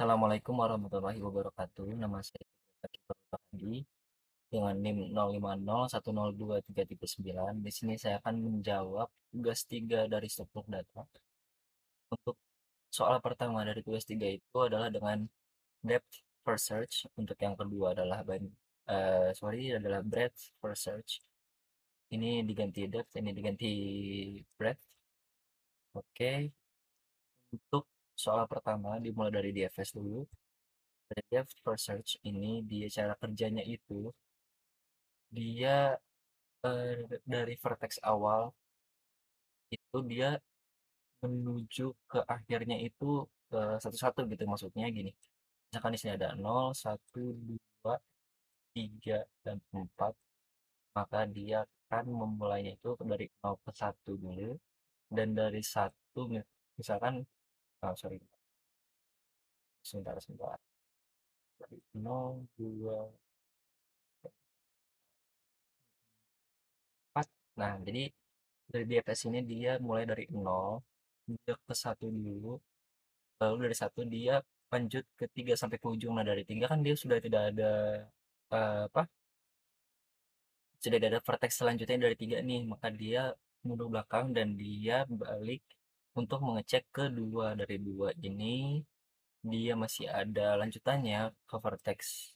Assalamualaikum warahmatullahi wabarakatuh. Nama saya Kiprul Hadi dengan NIM 050102339. Di sini saya akan menjawab tugas 3 dari struktur data. Untuk soal pertama dari tugas 3 itu adalah dengan depth first search. Untuk yang kedua adalah breadth first search. Ini diganti depth, ini diganti breadth. Oke. Untuk soal pertama dimulai dari DFS dulu. Dari depth first search ini dia cara kerjanya itu dia dari vertex awal itu dia menuju ke akhirnya itu satu-satu gitu, maksudnya gini, misalkan di sini ada 0, 1, 2, 3, dan 4, maka dia akan memulainya itu dari 0 ke 1 dulu, dan dari 1 misalkan, sorry, sebentar sebentar, dari 0, 2, 4. Nah, jadi dari DFS ini dia mulai dari 0, dia ke 1 dulu, lalu dari 1 dia lanjut ke 3 sampai ke ujung. Nah, dari 3 kan dia sudah tidak ada apa? Sudah tidak ada vertex selanjutnya dari 3 nih, maka dia mundur belakang dan dia balik untuk mengecek ke 2. Dari 2 ini dia masih ada lanjutannya ke vertex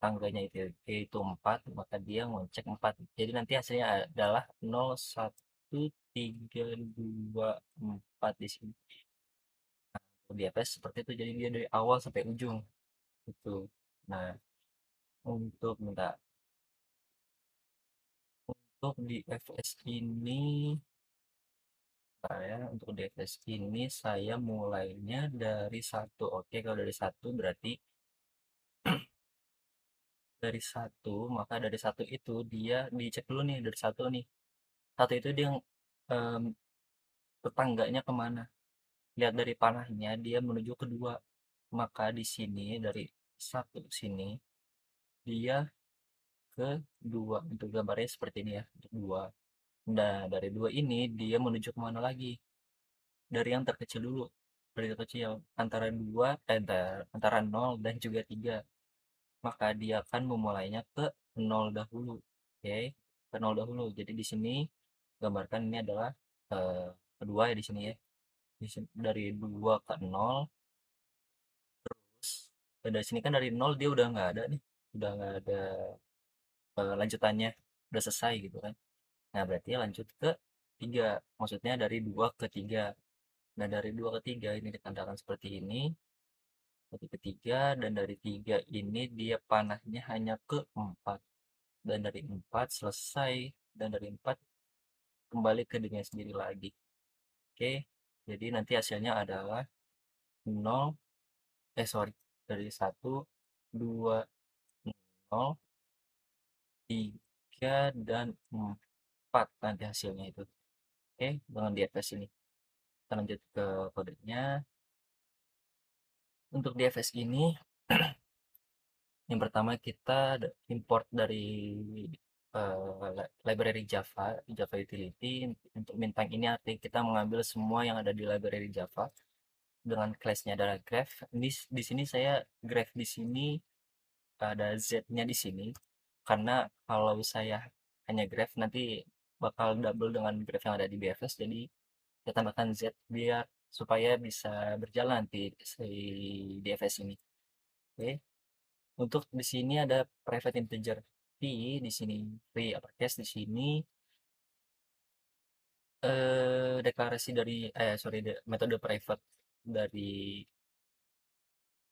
tangganya itu yaitu 4, maka dia ngecek 4. Jadi nanti hasilnya adalah 0, 1, 3, 2, 4 di sini. Di atas seperti itu, jadi dia dari awal sampai ujung itu. Nah, untuk minta untuk di FS ini untuk di FS ini saya mulainya dari satu. Oke, kalau dari satu berarti dari satu, maka dari satu itu dia dicek dulu nih, dari satu nih. Satu itu dia em, tetangganya kemana? Lihat dari panahnya dia menuju ke dua. Maka di sini dari satu sini dia ke dua. Untuk gambarnya seperti ini ya, untuk dua. Nah, dari dua ini dia menuju kemana lagi? Dari yang terkecil dulu. Dari terkecil antara dua, antara 0 dan juga 3. Maka dia akan memulainya ke 0 dahulu. Oke, ke 0 dahulu. Jadi di sini gambarkan ini adalah eh, kedua ya di sini ya. Dari 2 ke 0, terus dari sini kan dari 0 dia udah nggak ada nih. Udah nggak ada lanjutannya. Udah selesai gitu kan. Nah, berarti lanjut ke 3. Maksudnya dari 2 ke 3. Nah, dari 2 ke 3 ini ditandai seperti ini. Dari ketiga, dan dari 3 ini dia panahnya hanya ke 4. Dan dari 4 selesai. Dan dari 4 kembali ke dirinya sendiri lagi. Oke. Jadi nanti hasilnya adalah 0, sorry. Dari 1, 2, 0, 3, dan 4 nanti hasilnya itu. Oke, dengan di atas ini. Kita lanjut ke kodenya. Untuk DFS ini, yang pertama kita import dari library Java, Java Utility. Untuk bintang ini artinya kita mengambil semua yang ada di library Java dengan class-nya adalah graph. Di sini saya graph di sini ada Z-nya di sini karena kalau saya hanya graph nanti bakal double dengan graph yang ada di BFS, jadi kita tambahkan Z biar supaya bisa berjalan di si DFS ini. Oke. Untuk di sini ada private integer v, di sini v uppercase, di sini deklarasi dari metode private dari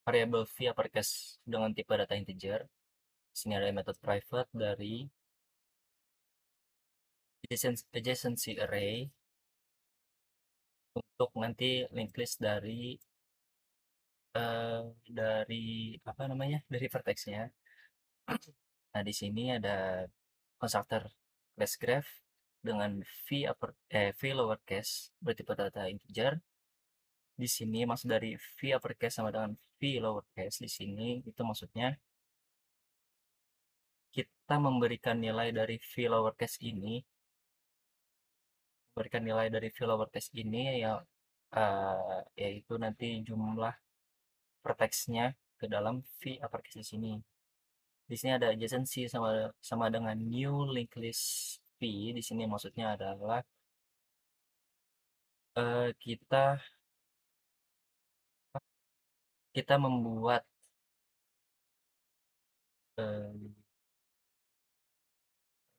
variabel v uppercase dengan tipe data integer. Di sini ada metode private dari adjacency array untuk nanti linked list dari apa namanya, dari vertexnya. Nah, di sini ada constructor class graph dengan v lowercase bertipe data integer. Di sini maksud dari v uppercase sama dengan v lowercase di sini itu maksudnya kita memberikan nilai dari v lowercase ini, ya yaitu nanti jumlah vertex-nya ke dalam v uppercase di sini. Di sini ada adjacency sama sama dengan new linked list v. Di sini maksudnya adalah kita kita membuat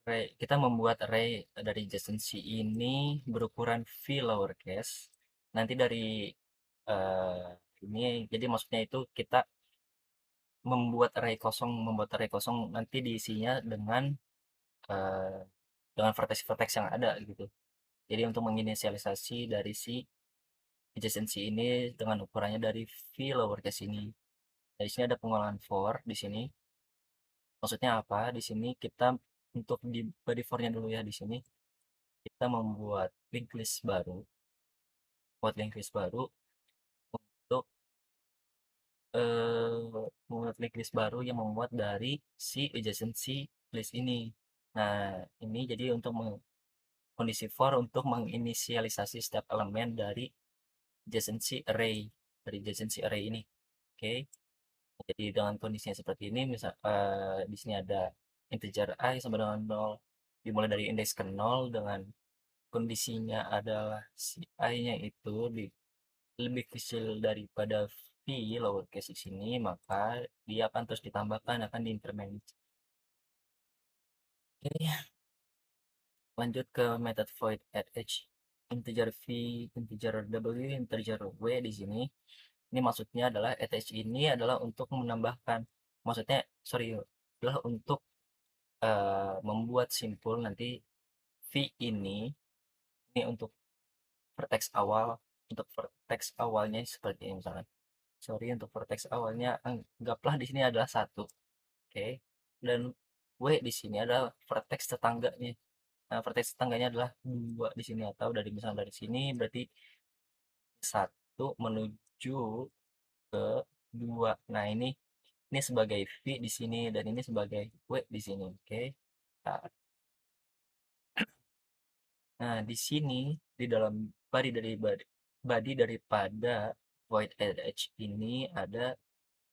eh, kita membuat array dari adjacency ini berukuran v lowercase. Nanti dari eh, ini jadi maksudnya itu kita membuat array kosong nanti diisinya eh, dengan vertex-vertex yang ada gitu. Jadi untuk menginisialisasi dari si adjacency ini dengan ukurannya dari v lowercase ini. Nah, di sini ada pengolahan for di sini. Maksudnya apa? Di sini kita untuk di body for-nya dulu ya di sini kita buat link list baru untuk membuat link list baru yang memuat dari si adjacency list ini. Nah, ini jadi untuk kondisi for untuk menginisialisasi setiap elemen dari adjacency array ini. Oke. Jadi dengan kondisinya seperti ini, misal di sini ada integer I sama dengan 0 dimulai dari indeks ke 0 dengan kondisinya adalah si I-nya itu lebih kecil daripada v lowercase di sini, maka dia akan terus ditambahkan, akan diincrement. Oke, lanjut ke method void add age integer v, integer w, integer w di sini. Ini maksudnya adalah add age ini adalah untuk menambahkan, maksudnya sorry, adalah untuk membuat simpul nanti v ini untuk vertex awalnya seperti ini misalkan. Sorry, untuk vertex awalnya anggaplah di sini adalah satu, oke. Dan w di sini adalah vertex tetangganya. Nah, vertex tetangganya adalah dua di sini atau dari misalnya dari sini berarti satu menuju ke dua. Nah, ini sebagai v di sini dan ini sebagai w di sini, oke. Nah, Nah, di sini di dalam body daripada void edge ini ada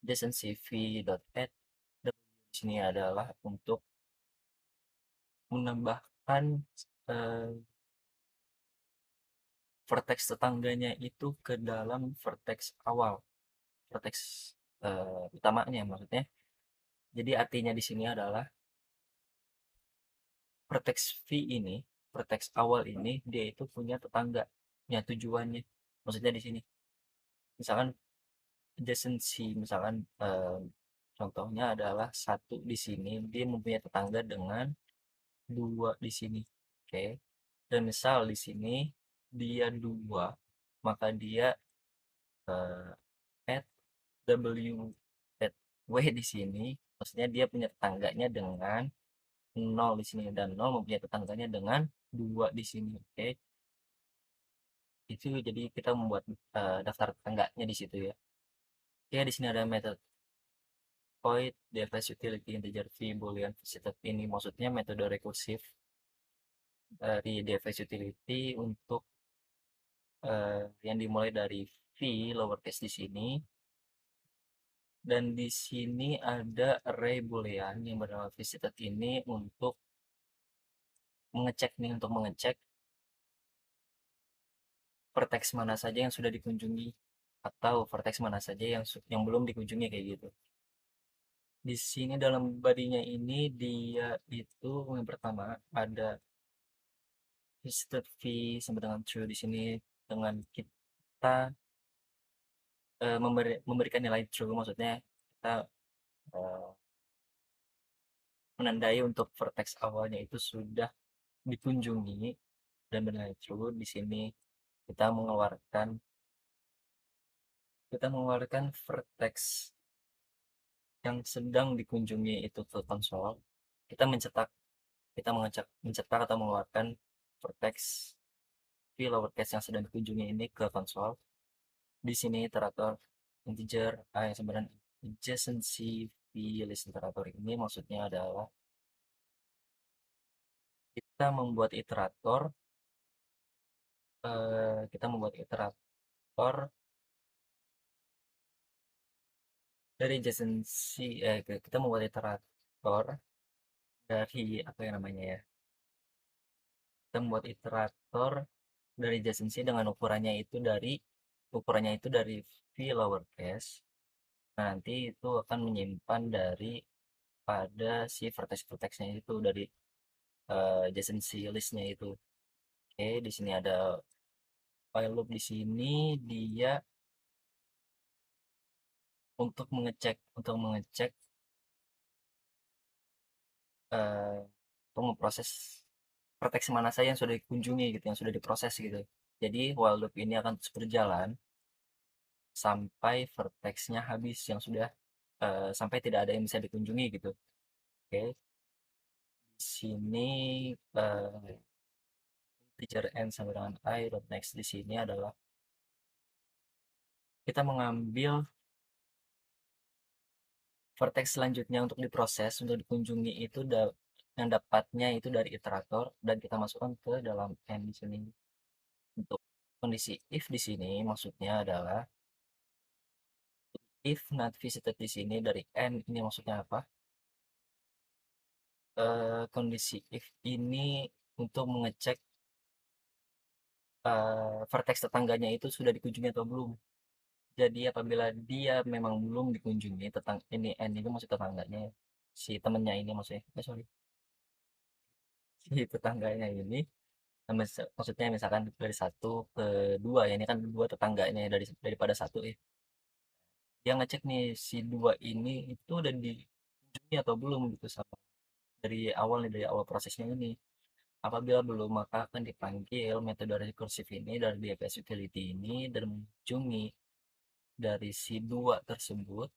JSON-CV.add. Di sini adalah untuk menambahkan eh, vertex tetangganya itu ke dalam vertex awal, vertex utamanya maksudnya. Jadi artinya di sini adalah vertex V ini, vertex awal ini dia itu punya tetangga, punya tujuannya. Maksudnya di sini, misalkan adjacency misalkan contohnya adalah satu di sini dia mempunyai tetangga dengan dua di sini, oke. Dan misal di sini dia dua, maka dia eh, add w add w di sini maksudnya dia punya tetangganya dengan nol di sini dan nol mempunyai tetangganya dengan dua di sini, oke. Itu jadi kita membuat daftar tetangganya di situ ya. Oke, di sini ada metode void device utility integer v boolean visited. Ini maksudnya metode rekursif dari device utility untuk yang dimulai dari v lowercase di sini dan di sini ada array boolean yang bernama visited ini untuk mengecek vertex mana saja yang sudah dikunjungi atau vertex mana saja yang belum dikunjungi kayak gitu. Di sini dalam badinya ini dia itu yang pertama ada visited v sama dengan true di sini dengan kita memberikan nilai true, maksudnya kita eh, menandai untuk vertex awalnya itu sudah dikunjungi dan bernilai true. Di sini kita mengeluarkan vertex yang sedang dikunjungi itu ke konsol. Kita mencetak mencetak atau mengeluarkan vertex v lowercase yang sedang dikunjungi ini ke konsol. Di sini iterator integer a yang sebenarnya adjacency v list iterator ini maksudnya adalah kita membuat iterator kita membuat iterator dari adjacency kita membuat iterator dari apa ya namanya ya, kita membuat iterator dari adjacency dengan ukurannya itu dari v lowercase. Nah, nanti itu akan menyimpan dari pada si vertex-vertexnya itu dari adjacency listnya itu. Oke, di sini ada while loop di sini dia untuk mengecek eh, untuk memproses vertex mana saja yang sudah dikunjungi gitu, yang sudah diproses gitu. Jadi while loop ini akan terus berjalan sampai vertexnya habis yang sudah sampai tidak ada yang bisa dikunjungi gitu. Oke, di sini integer n sama dengan I dot next di sini adalah kita mengambil vertex selanjutnya untuk diproses untuk dikunjungi itu yang dapatnya itu dari iterator dan kita masukkan ke dalam n di sini. Untuk kondisi if di sini maksudnya adalah if not visited di sini dari n ini maksudnya apa? Kondisi if ini untuk mengecek vertex tetangganya itu sudah dikunjungi atau belum. Jadi apabila dia memang belum dikunjungi, ini n itu maksud tetangganya ya, si temennya ini maksudnya. Sorry, si tetangganya ini. Nah, maksudnya misalkan dari satu ke dua ya, ini kan dua tetangganya ya, daripada satu ya. Dia ngecek nih si dua ini itu udah dikunjungi atau belum gitu sama dari awal prosesnya ini. Apabila belum, maka akan dipanggil metode recursive ini dari DFS utility ini dan mengunjungi dari si dua tersebut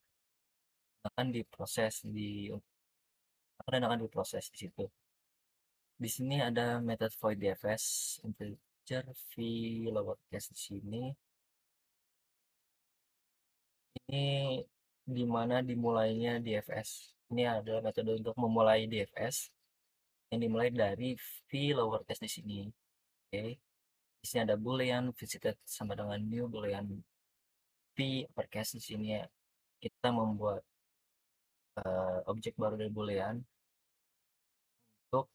akan diproses akan diproses di situ. Di sini ada method void DFS integer v lowercase di sini. Ini dimana dimulainya DFS. Ini adalah metode untuk memulai DFS yang dimulai dari v lowercase di sini. Oke. Di sini ada boolean visited sama dengan new boolean v uppercase di sini ya. Kita membuat objek baru dari boolean untuk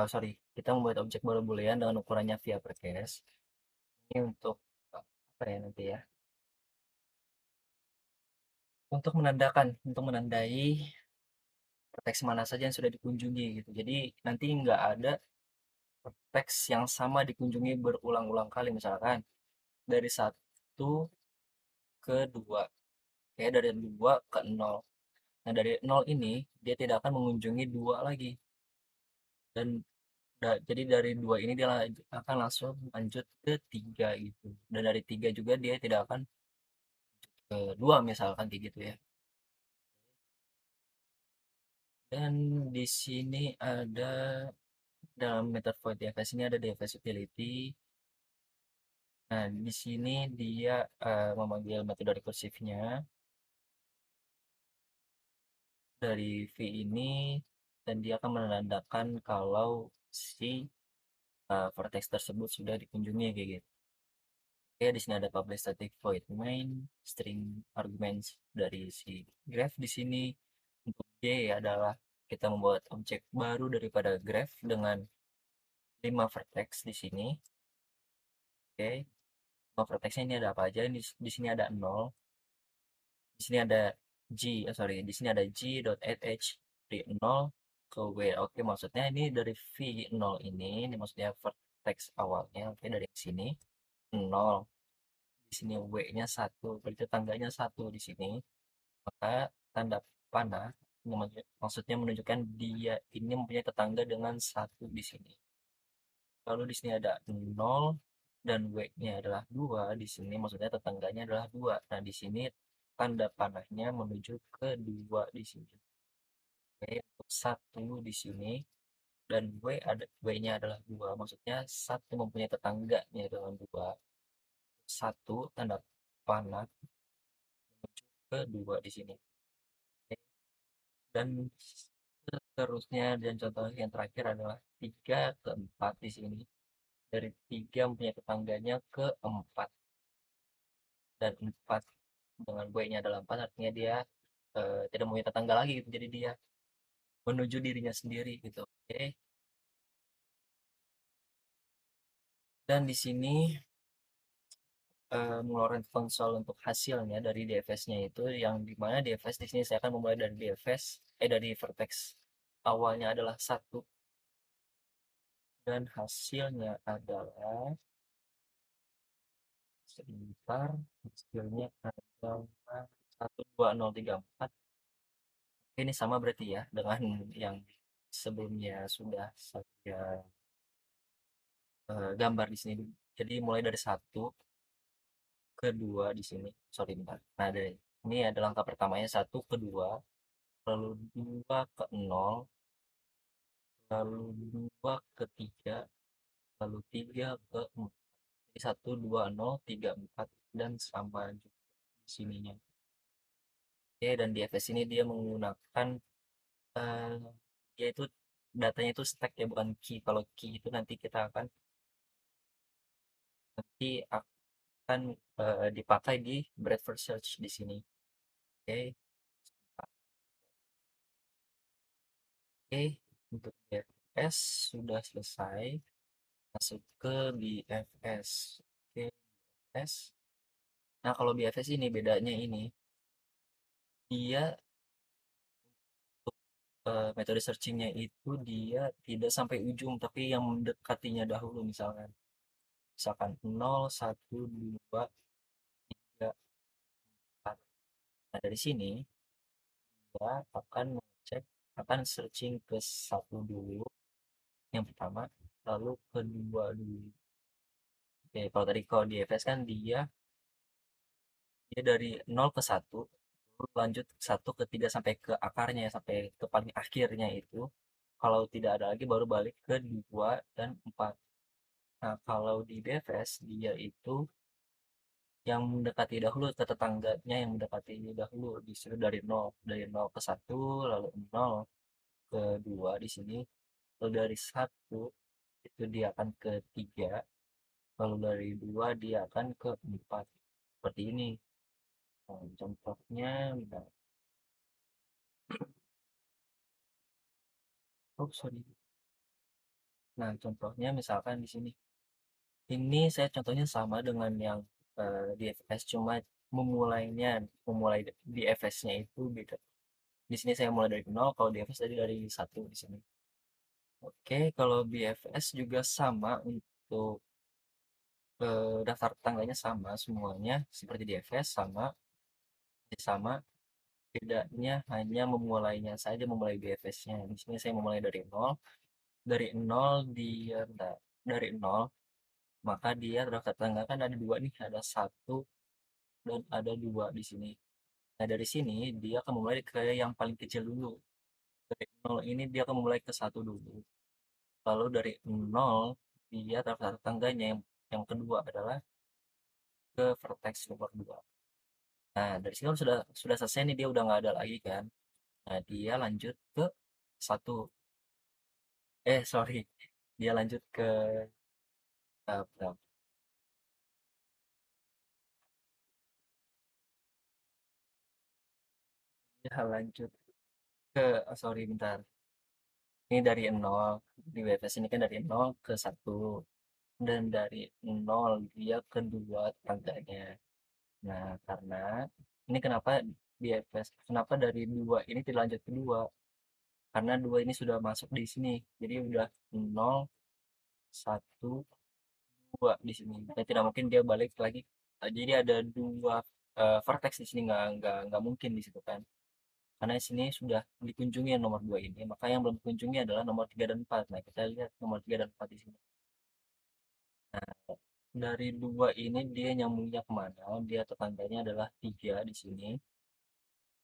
sorry, kita membuat objek baru boolean dengan ukurannya v uppercase. Ini untuk apa ya nanti ya? Untuk menandai teks mana saja yang sudah dikunjungi gitu. Jadi nanti nggak ada teks yang sama dikunjungi berulang-ulang kali misalkan dari satu ke dua, kayak dari dua ke nol. Nah dari nol ini dia tidak akan mengunjungi dua lagi dan jadi dari dua ini dia akan langsung lanjut ke tiga gitu. Dan dari tiga juga dia tidak akan ke dua misalkan kayak gitu ya. Dan di sini ada dalam method void DFS ini ada DFS utility. Nah, di sini dia memanggil metode rekursifnya dari V ini dan dia akan menandakan kalau si vertex tersebut sudah dikunjungi kayak gitu. Oke, di sini ada public static void main string arguments dari si graph di sini. Untuk J adalah kita membuat objek baru daripada graph dengan 5 vertex di sini. Oke, 5 vertexnya ini ada apa aja? Di sini ada 0. Di sini ada sorry, di sini ada g.add dari 0 ke w. Oke, maksudnya ini dari v0 ini maksudnya vertex awalnya. Oke, dari sini 0. Di sini w-nya 1, berarti tangganya 1 di sini. Maka tanda panah maksudnya menunjukkan dia ini mempunyai tetangga dengan 1 di sini. Lalu di sini ada 0 dan W-nya adalah 2 di sini maksudnya tetangganya adalah 2. Nah, di sini tanda panahnya menuju ke 2 di sini. Oke, untuk 1 di sini dan W-nya adalah 2 maksudnya 1 mempunyai tetangganya dengan 2. 1 tanda panah menuju ke 2 di sini. Oke. Dan seterusnya dan contoh yang terakhir adalah 3 ke 4 di sini. Dari 3 mempunyai tetangganya ke 4 dan 4 dengan buayanya adalah 4 artinya dia tidak punya tetangga lagi gitu. Jadi dia menuju dirinya sendiri gitu. Oke. Dan di sini mengeluarkan konsol untuk hasilnya dari DFS-nya itu yang dimana DFS di sini saya akan memulai dari DFS dari vertex awalnya adalah satu dan hasilnya adalah sebentar hasilnya adalah 12034. Ini sama berarti ya dengan yang sebelumnya sudah saya gambar di sini. Jadi mulai dari satu ke dua di sini. Sorry bentar. Nah, dari ini ada langkah pertamanya satu ke dua, lalu dua ke nol, lalu dua ke tiga, lalu tiga ke empat. Jadi satu dua nol tiga empat dan sama juga di sininya. Oke, dan di FS ini dia menggunakan eh, dia itu datanya itu stack ya bukan key. Kalau key itu nanti akan dipakai di Bradford Search di sini. Oke, oke, untuk BFS sudah selesai. Masuk ke BFS. Oke, BFS. Nah, kalau BFS ini bedanya ini, dia metode searchingnya itu dia tidak sampai ujung, tapi yang mendekatinya dahulu misalkan. Misalkan 0, 1, 2, 3, 4. Nah, dari sini dia akan mengecek, akan searching ke satu dulu, yang pertama, lalu kedua dulu. Oke, kalau tadi kalau di FS kan dia dari nol ke satu, lanjut satu ke 3 sampai ke akarnya, sampai ke paling akhirnya itu. Kalau tidak ada lagi baru balik ke 2 dan 4. Nah, kalau di BFS dia itu yang mendekati dahulu ke tetangganya yang mendekati dahulu disuruh dari nol ke satu lalu nol ke 2 di sini, lalu dari satu itu dia akan ke 3, lalu dari 2 dia akan ke 4 seperti ini. Nah, contohnya nah, oh sorry. Nah, contohnya misalkan di sini. Ini saya contohnya sama dengan yang di FS, cuma memulai di FS-nya itu beda. Di sini saya mulai dari nol, kalau di FS tadi dari satu di sini. Oke, kalau BFS juga sama untuk daftar tetangganya sama semuanya seperti di FS sama bedanya hanya memulainya saja memulai BFS-nya. Di sini saya memulai dari nol. Dari nol dia bentar, dari nol maka dia daftar tetangga kan ada dua nih, ada satu dan ada dua di sini. Nah, dari sini dia akan memulai ke yang paling kecil dulu. Dari nol ini dia akan memulai ke satu dulu. Lalu dari nol dia daftar tetangganya yang kedua adalah ke vertex nomor 2. Nah, dari sini kan sudah selesai nih dia udah nggak ada lagi kan. Nah, dia lanjut ke satu. Sorry. Dia lanjut ke berapa? Dia lanjut ke sorry bentar. Ini dari nol di WFS ini kan dari nol ke satu dan dari nol dia kedua tangganya. Nah, karena ini kenapa di FS, kenapa dari dua ini tidak lanjut ke dua? Karena dua ini sudah masuk di sini, jadi udah nol, satu, dua di sini. Dan tidak mungkin dia balik lagi. Jadi ada dua vertex di sini nggak mungkin di situ kan. Karena di sini sudah dikunjungi yang nomor dua ini, maka yang belum dikunjungi adalah nomor tiga dan empat. Nah, kita lihat nomor tiga dan empat di sini. Dari dua ini dia nyambungnya kemana? Dia tetangganya adalah tiga di sini.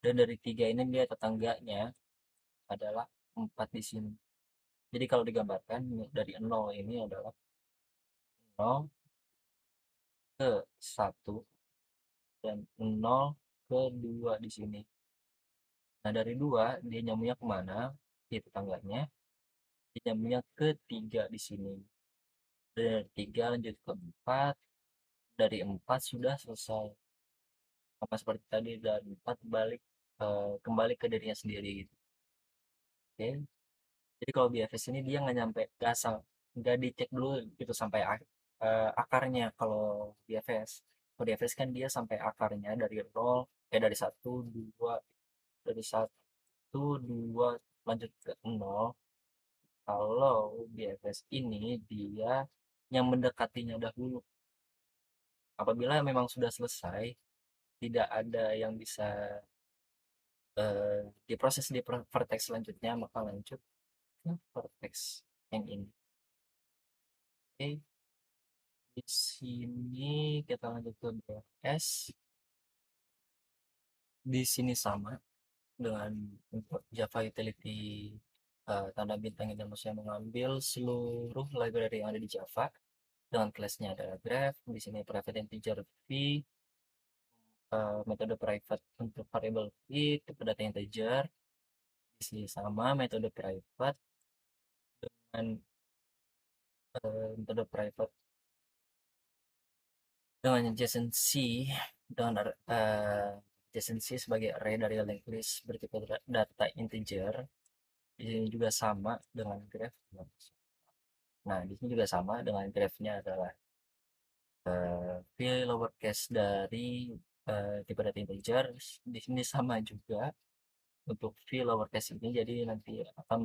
Dan dari tiga ini dia tetangganya adalah 4 di sini. Jadi kalau digambarkan dari nol ini adalah nol ke satu dan nol ke 2 di sini. Nah, dari 2 dia nyambungnya kemana? Di tetangganya. Dia nyambungnya ke 3 di sini. Dari 3 lanjut ke 4. Dari 4 sudah selesai. sama seperti tadi dan 4 kembali ke dirinya sendiri gitu. Oke. Jadi kalau BFS ini dia nggak nyampe nggak asal nggak dicek dulu gitu sampai akarnya kalau BFS. Kalau DFS kan dia sampai akarnya dari nol, dari satu, dua, dari satu, dua, lanjut ke nol. Kalau BFS ini dia yang mendekatinya dahulu. Apabila memang sudah selesai, tidak ada yang bisa diproses di vertex selanjutnya, maka lanjut ke vertex yang ini. Oke, di sini kita lanjut ke BFS. Di sini sama dengan untuk Java Utility tanda bintang dan maksudnya mengambil seluruh library yang ada di Java dengan kelasnya adalah graph. Di sini private integer v, metode private untuk variable v, tipe data integer. Di sini sama metode private dengan metode private dengan adjacency dengan adjacency sebagai array dari linked list bertipe data integer. Di sini juga sama dengan graph. Nah, di sini juga sama dengan graph-nya adalah v lowercase dari tipe data integer. Di sini sama juga untuk v lowercase ini, jadi nanti akan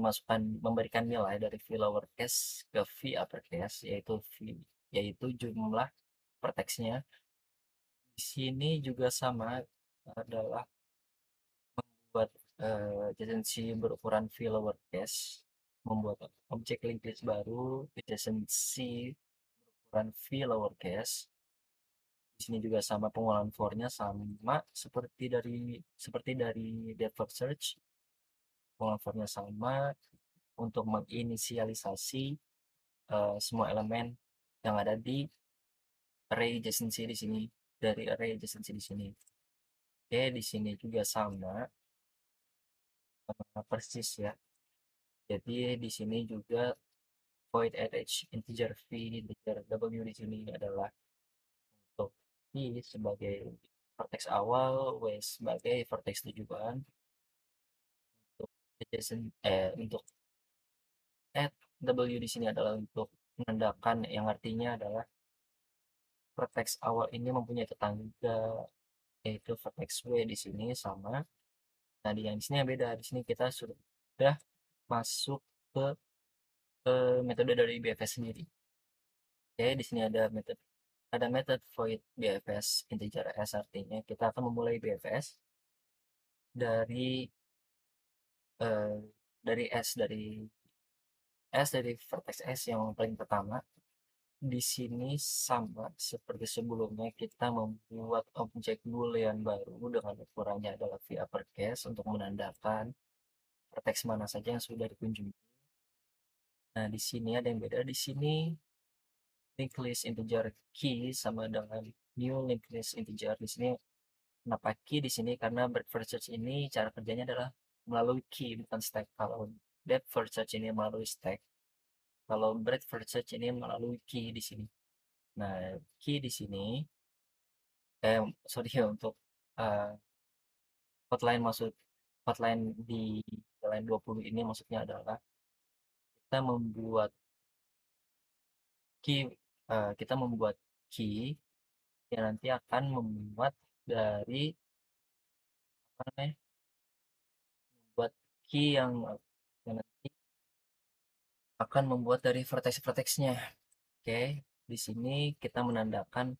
memberikan nilai dari v lowercase ke v uppercase, yaitu jumlah vertex-nya. Di sini juga sama, adalah membuat adjacency berukuran v lowercase, membuat objek linked list baru adjacency berukuran v lowercase. Di sini juga sama, pengulangan for-nya sama seperti dari depth search. Pengulangan for-nya sama untuk menginisialisasi semua elemen yang ada di array adjacency di sini, dari array adjacency di sini. Oke, di sini juga sama persis ya. Jadi di sini juga void array integer v, integer w di sini adalah untuk i sebagai vertex awal, w sebagai vertex tujuan. Untuk untuk add w di sini adalah untuk menandakan, yang artinya adalah vertex awal ini mempunyai tetangga, yaitu vertex w di sini sama. Nah, di yang di sini yang beda. Di sini kita sudah masuk ke metode dari BFS sendiri. Oke, di sini ada metode void BFS integer s, artinya kita akan memulai BFS dari eh, dari vertex s yang paling pertama. Di sini sama seperti sebelumnya, kita membuat objek boolean baru dengan ukurannya adalah v uppercase untuk menandakan vertex mana saja yang sudah dikunjungi. Nah, di sini ada yang beda. Di sini linked list integer key sama dengan new linked list integer. Di sini kenapa key di sini? Karena breadth first search ini cara kerjanya adalah melalui key bukan stack. Kalau depth first search ini melalui stack. Kalau breadth first search ini melalui key di sini. Nah, key di sini sorry ya, untuk uh, hotline maksud hotline di line 20 ini maksudnya adalah kita membuat key kita membuat key yang nanti akan membuat dari apa namanya, membuat key yang nanti akan membuat dari vertex-vertexnya. Oke, di sini kita menandakan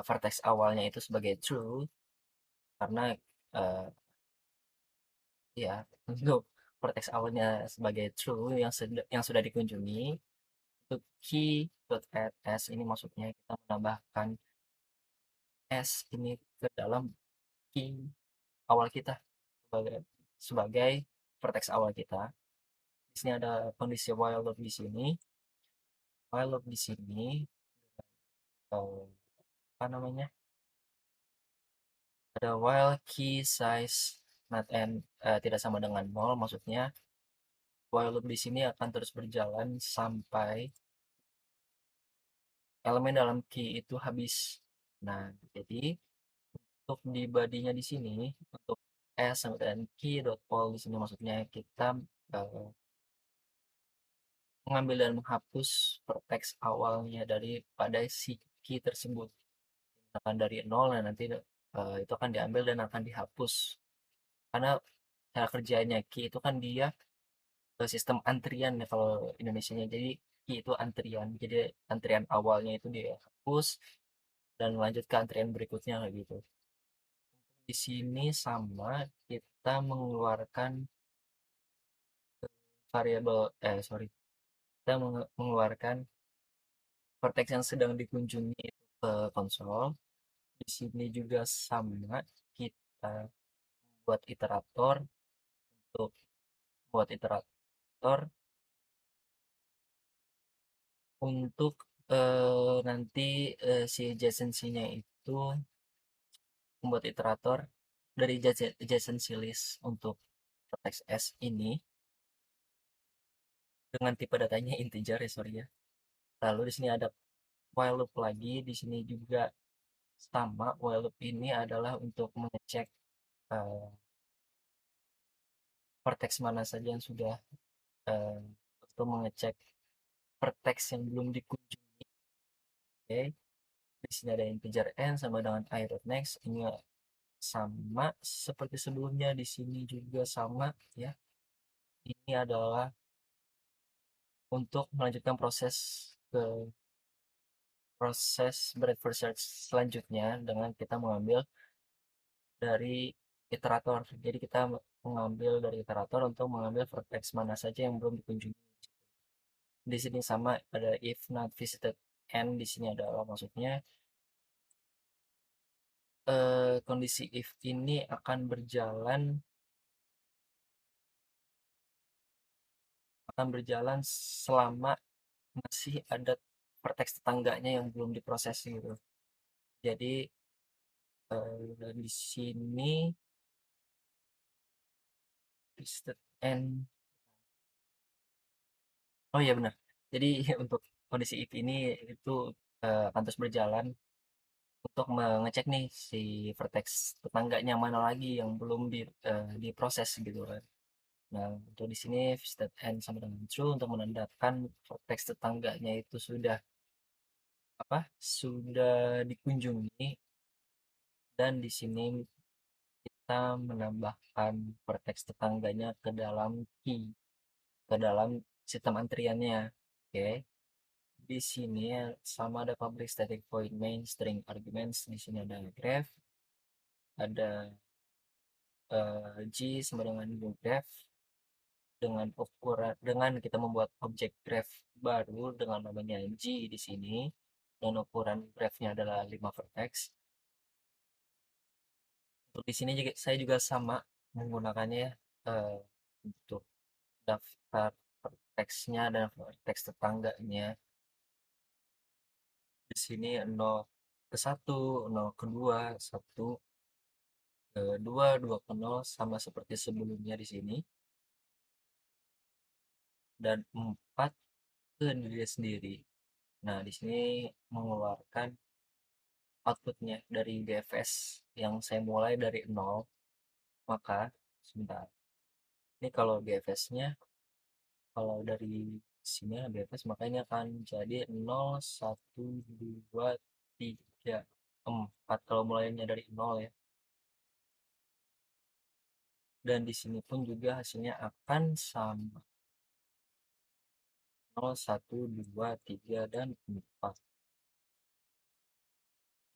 vertex awalnya itu sebagai true karena uh, ya untuk vertex awalnya sebagai true yang sudah dikunjungi. Untuk key.add s ini maksudnya kita menambahkan s ini ke dalam key awal kita sebagai vertex awal kita. Di sini ada kondisi while loop di sini. While loop di sini apa namanya? Ada while key size not n tidak sama dengan 0, maksudnya while loop di sini akan terus berjalan sampai elemen dalam key itu habis. Nah, jadi Untuk di body-nya di sini, untuk S sampai dengan key.pol di sini maksudnya kita, eee, mengambil dan menghapus vertex awalnya daripada si key tersebut. Misalkan dari nol, nah nanti, itu akan diambil dan akan dihapus. Karena cara kerjanya key itu kan dia, sistem antrian ya kalau Indonesianya. Jadi key itu antrian, jadi antrian awalnya itu dihapus dan lanjut ke antrian berikutnya kayak gitu. Di sini sama, kita mengeluarkan variabel sorry, kita mengeluarkan vertex yang sedang dikunjungi itu ke konsol. Di sini juga sama, kita buat iterator untuk buat iterator untuk, nanti, si adjacency-nya itu membuat iterator dari adjacency list untuk vertex S ini dengan tipe datanya integer ya, sorry ya. Lalu di sini ada while loop lagi, di sini juga sama, while loop ini adalah untuk mengecek, eee, vertex mana saja yang sudah, eee, untuk mengecek vertex yang belum dikunjungi, oke. Di sini ada integer n sama dengan i.next, ini sama seperti sebelumnya, di sini juga sama ya. Ini adalah untuk melanjutkan proses breadth first search selanjutnya dengan kita mengambil dari iterator. Jadi kita mengambil dari iterator untuk mengambil vertex mana saja yang belum dikunjungi. Di sini sama ada if not visited n, di sini adalah maksudnya, kondisi if ini akan berjalan selama masih ada vertex tetangganya yang belum diproses gitu. Jadi, di sini visited n, oh iya benar. Jadi untuk kondisi if ini itu, akan terus berjalan untuk mengecek nih si vertex tetangganya mana lagi yang belum diproses gitu kan. Nah, untuk di sini visited end sama dengan true untuk menandakan vertex tetangganya itu sudah apa, sudah dikunjungi, dan di sini kita menambahkan vertex tetangganya ke dalam key, ke dalam sistem antriannya. Oke. Di sini sama ada public static void main string arguments, di sini ada graph, ada G sama dengan new graph dengan kita membuat objek graph baru dengan namanya G di sini, dan ukuran graph-nya adalah 5 vertex. Untuk di sini juga saya juga sama menggunakannya, eh, untuk daftar vertex-nya dan vertex tetangganya. Di sini 0 ke 1, 0 ke 2, 1 ke 2, 2 ke 0 sama seperti sebelumnya di sini, dan 4 ke diri sendiri. Nah, di sini mengeluarkan outputnya dari BFS yang saya mulai dari 0, maka sebentar. Ini kalau BFS-nya, kalau dari sini BFS, maka ini akan jadi 0, 1, 2, 3, 4 kalau mulainya dari 0 ya. Dan di sini pun juga hasilnya akan sama. 0, 1, 2, 3, dan 4.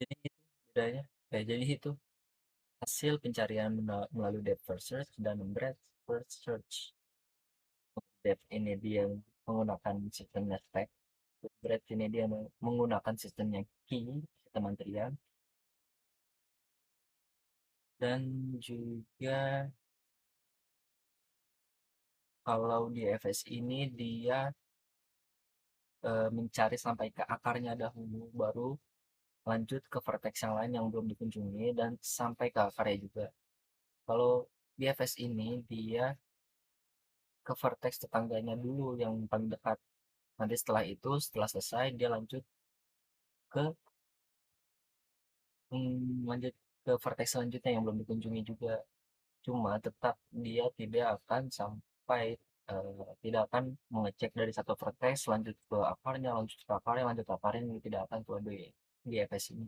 Jadi itu bedanya. Jadi itu hasil pencarian melalui depth first search dan breadth first search. Depth ini dia menggunakan sistemnya stack, breadth ini dia menggunakan sistemnya key, sistem antrian, dan juga kalau di FS ini dia, mencari sampai ke akarnya dahulu, baru lanjut ke vertex yang lain yang belum dikunjungi dan sampai ke akarnya juga. Kalau di FS ini dia ke vertex tetangganya dulu yang paling dekat. Nanti setelah itu, setelah selesai dia lanjut ke lanjut ke vertex selanjutnya yang belum dikunjungi juga. Cuma tetap dia tidak akan sampai tidak akan mengecek dari satu vertex lanjut ke akarnya, lanjut ke akarnya, lanjut ke akarnya, tidak akan tuh di EPS ini.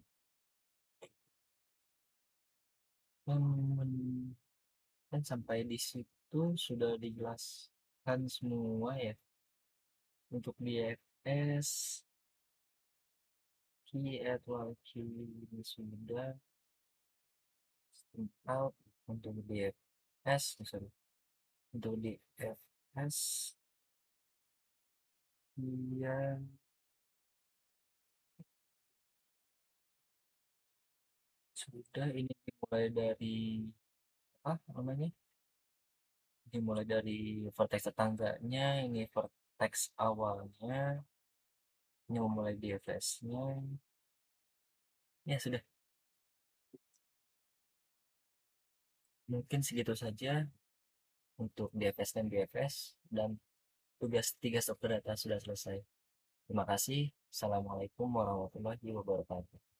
Hmm, dan sampai di situ sudah dijelaskan semua ya untuk di EPS, key atau key sudah out untuk di EPS, sorry, untuk di EPS dia sudah ini dimulai dari apa namanya? Dimulai dari vertex tetangganya, ini vertex awalnya, ini memulai di EPS-nya. Ya sudah, mungkin segitu saja untuk DFS dan BFS dan tugas 3 struktur data sudah selesai. Terima kasih. Assalamualaikum warahmatullahi wabarakatuh.